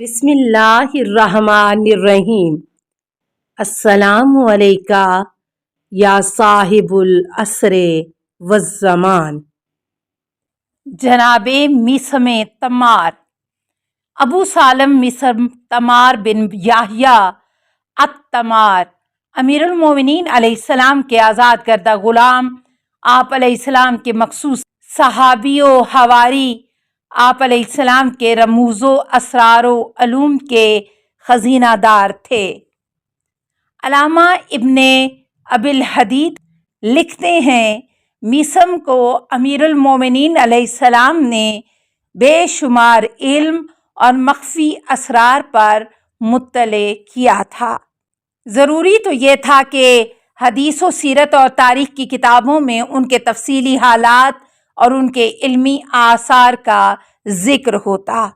بسم اللہ الرحمن الرحیم۔ السلام علیکہ یا صاحب العصر والزمان۔ جناب میثم تمار، ابو سالم میثم تمار بن یحییٰ التمار، امیر المومنین علیہ السلام کے آزاد کردہ غلام، آپ علیہ السلام کے مخصوص صحابی و حواری، آپ علیہ السلام کے رموز و اسرار و علوم کے خزینہ دار تھے۔ علامہ ابن ابی الحدید لکھتے ہیں، میثم کو امیر المومنین علیہ السلام نے بے شمار علم اور مخفی اسرار پر مطلع کیا تھا۔ ضروری تو یہ تھا کہ حدیث و سیرت اور تاریخ کی کتابوں میں ان کے تفصیلی حالات اور ان کے علمی آثار کا ذکر ہوتا،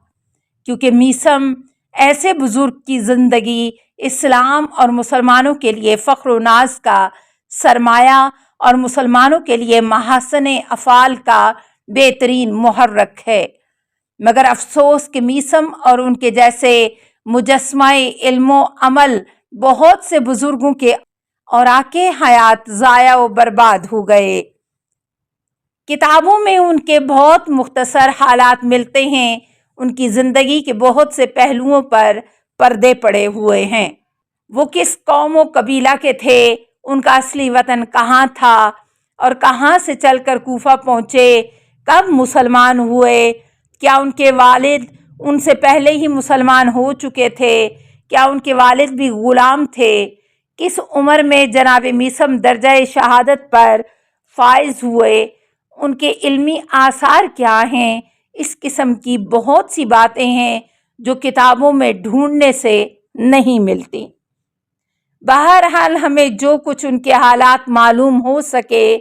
کیونکہ میثم ایسے بزرگ کی زندگی اسلام اور مسلمانوں کے لیے فخر و ناز کا سرمایہ اور مسلمانوں کے لیے محاسن افعال کا بہترین محرک ہے، مگر افسوس کہ میثم اور ان کے جیسے مجسمہ علم و عمل بہت سے بزرگوں کے اوراق حیات ضائع و برباد ہو گئے۔ کتابوں میں ان کے بہت مختصر حالات ملتے ہیں، ان کی زندگی کے بہت سے پہلوؤں پر پردے پڑے ہوئے ہیں۔ وہ کس قوم و قبیلہ کے تھے، ان کا اصلی وطن کہاں تھا اور کہاں سے چل کر کوفہ پہنچے، کب مسلمان ہوئے، کیا ان کے والد ان سے پہلے ہی مسلمان ہو چکے تھے، کیا ان کے والد بھی غلام تھے، کس عمر میں جناب میثم درجہ شہادت پر فائز ہوئے، ان کے علمی آثار کیا ہیں، اس قسم کی بہت سی باتیں ہیں جو کتابوں میں ڈھونڈنے سے نہیں ملتی۔ بہرحال ہمیں جو کچھ ان کے حالات معلوم ہو سکے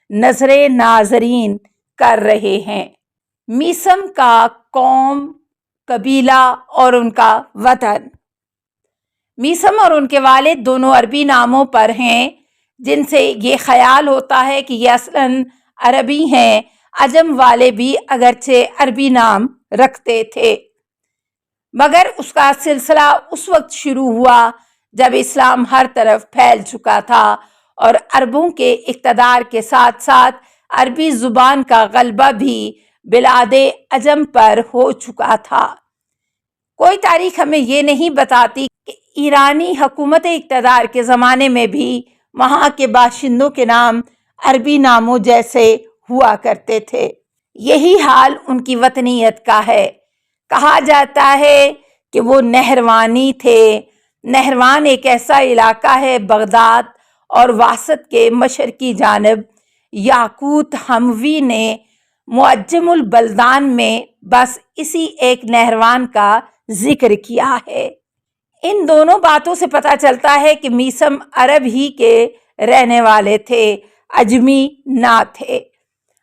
نظر ناظرین کر رہے ہیں۔ میثم کا قوم، قبیلہ اور ان کا وطن۔ میثم اور ان کے والد دونوں عربی ناموں پر ہیں، جن سے یہ خیال ہوتا ہے کہ یہ اصلاً عربی ہیں۔ عجم والے بھی اگرچہ عربی نام رکھتے تھے، مگر اس کا سلسلہ اس وقت شروع ہوا جب اسلام ہر طرف پھیل چکا تھا اور عربوں کے اقتدار کے ساتھ ساتھ عربی زبان کا غلبہ بھی بلاد عجم پر ہو چکا تھا۔ کوئی تاریخ ہمیں یہ نہیں بتاتی کہ ایرانی حکومت اقتدار کے زمانے میں بھی وہاں کے باشندوں کے نام عربی ناموں جیسے ہوا کرتے تھے۔ یہی حال ان کی وطنیت کا ہے۔ کہا جاتا ہے کہ وہ نہروانی تھے۔ نہروان ایک ایسا علاقہ ہے بغداد اور واسط کے مشرقی جانب۔ یاقوت حموی نے معجم البلدان میں بس اسی ایک نہروان کا ذکر کیا ہے۔ ان دونوں باتوں سے پتہ چلتا ہے کہ میثم عرب ہی کے رہنے والے تھے، عجمی نہ تھے۔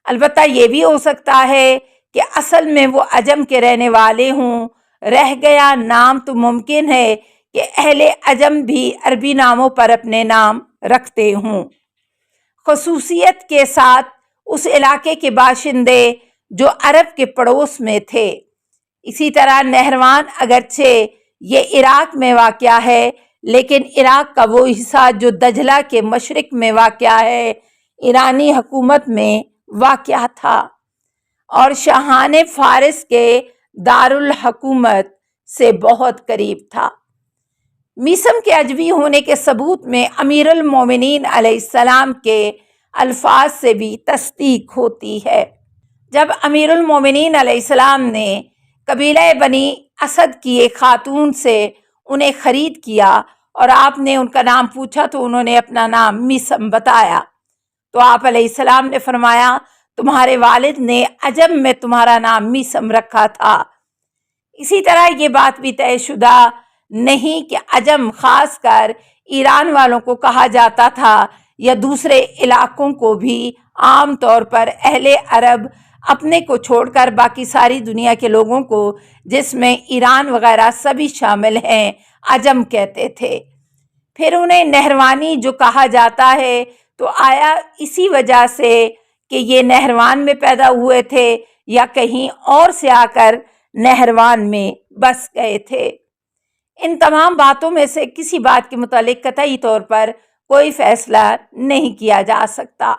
البتہ یہ بھی ہو سکتا ہے کہ اصل میں وہ عجم کے رہنے والے ہوں، رہ گیا نام تو ممکن ہے کہ اہل عجم بھی عربی ناموں پر اپنے نام رکھتے ہوں، خصوصیت کے ساتھ اس علاقے کے باشندے جو عرب کے پڑوس میں تھے۔ اسی طرح نہروان اگرچہ یہ عراق میں واقع ہے، لیکن عراق کا وہ حصہ جو دجلہ کے مشرق میں واقع ہے ایرانی حکومت میں واقع تھا اور شاہان فارس کے دارالحکومت سے بہت قریب تھا۔ میثم کے عجمی ہونے کے ثبوت میں امیر المومنین علیہ السلام کے الفاظ سے بھی تصدیق ہوتی ہے۔ جب امیر المومنین علیہ السلام نے قبیلہ بنی اسد کی ایک خاتون سے انہیں خرید کیا اور آپ نے ان کا نام پوچھا تو انہوں نے اپنا نام میثم بتایا، تو آپ علیہ السلام نے فرمایا تمہارے والد نے عجم میں تمہارا نام میثم رکھا تھا۔ اسی طرح یہ بات بھی طے شدہ نہیں کہ عجم خاص کر ایران والوں کو کہا جاتا تھا یا دوسرے علاقوں کو بھی۔ عام طور پر اہل عرب اپنے کو چھوڑ کر باقی ساری دنیا کے لوگوں کو، جس میں ایران وغیرہ سبھی شامل ہیں، عجم کہتے تھے۔ پھر انہیں نہروانی جو کہا جاتا ہے تو آیا اسی وجہ سے کہ یہ نہروان میں پیدا ہوئے تھے یا کہیں اور سے آ کر نہروان میں بس گئے تھے۔ ان تمام باتوں میں سے کسی بات کے متعلق قطعی طور پر کوئی فیصلہ نہیں کیا جا سکتا۔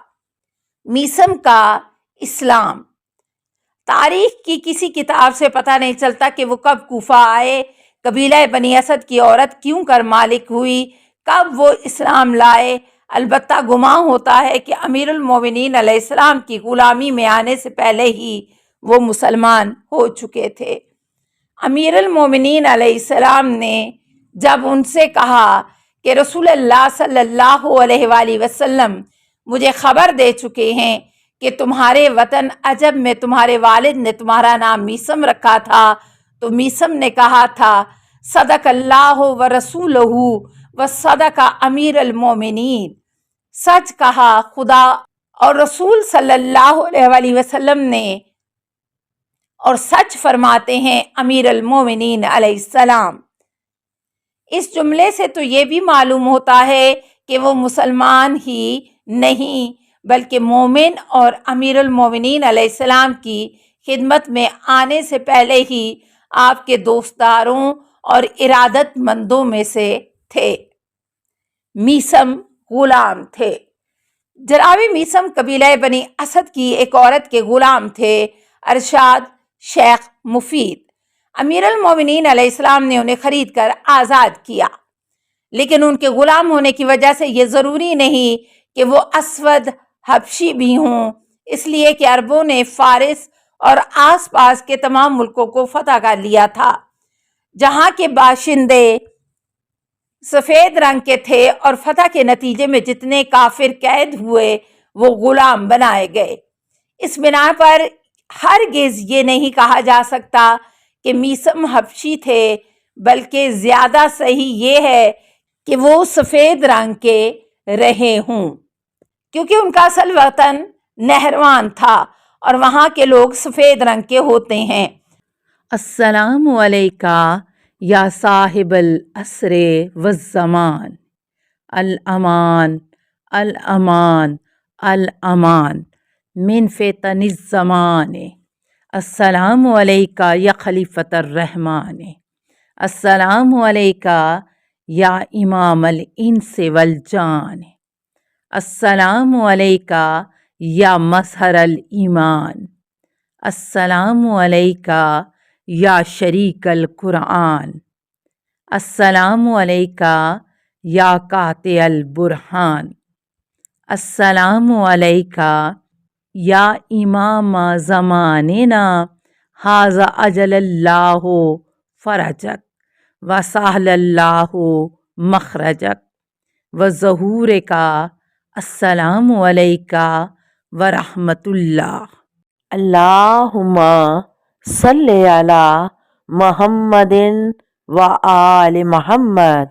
میثم کا اسلام۔ تاریخ کی کسی کتاب سے پتہ نہیں چلتا کہ وہ کب کوفہ آئے، قبیلہ بنی اسد کی عورت کیوں کر مالک ہوئی، کب وہ اسلام لائے۔ البتہ گمان ہوتا ہے کہ امیر المومنین علیہ السلام کی غلامی میں آنے سے پہلے ہی وہ مسلمان ہو چکے تھے۔ امیر المومنین علیہ السلام نے جب ان سے کہا کہ رسول اللہ صلی اللہ علیہ وآلہ وسلم مجھے خبر دے چکے ہیں کہ تمہارے وطن عجب میں تمہارے والد نے تمہارا نام میثم رکھا تھا، تو میثم نے کہا تھا صدق اللہ و رسولہ و صدق امیر المومنین، سچ کہا خدا اور رسول صلی اللہ علیہ وآلہ وسلم نے، اور سچ فرماتے ہیں امیر المومنین علیہ السلام۔ اس جملے سے تو یہ بھی معلوم ہوتا ہے کہ وہ مسلمان ہی نہیں بلکہ مومن اور امیر المومنین علیہ السلام کی خدمت میں آنے سے پہلے ہی آپ کے دوستداروں اور ارادت مندوں میں سے تھے۔ میثم غلام تھے۔ جناب میثم قبیلہ بنی اسد کی ایک عورت کے غلام تھے، ارشاد شیخ مفید۔ امیر المومنین علیہ السلام نے انہیں خرید کر آزاد کیا، لیکن ان کے غلام ہونے کی وجہ سے یہ ضروری نہیں کہ وہ اسود حبشی بھی ہوں، اس لیے کہ عربوں نے فارس اور آس پاس کے تمام ملکوں کو فتح کر لیا تھا۔ جہاں کے باشندے سفید رنگ کے تھے اور فتح کے نتیجے میں جتنے کافر قید ہوئے وہ غلام بنائے گئے۔ اس بنا پر ہرگز یہ نہیں کہا جا سکتا کہ میثم حبشی تھے، بلکہ زیادہ صحیح یہ ہے کہ وہ سفید رنگ کے رہے ہوں، کیونکہ ان کا اصل وطن نہروان تھا اور وہاں کے لوگ سفید رنگ کے ہوتے ہیں۔ السلام علیکہ یا صاحب العصر والزمان، الامان الامان الامان من فتن الزمان، السلام علیکہ یا خلیفۃ الرحمن، السلام علیکہ یا امام الانس والجان، السلام علیکہ یا مظہر الایمان، السلام علیکہ یا شریک القرآن، السلام علیکہ یا قاطع البرہان، السلام علیکہ یا امام زماننا ھذا اجل اللہ فرجک وسہل اللہ مخرجک وظہورک، السلام علیکہ ورحمۃ اللہ۔ اللہم صلی علی محمد و آل محمد۔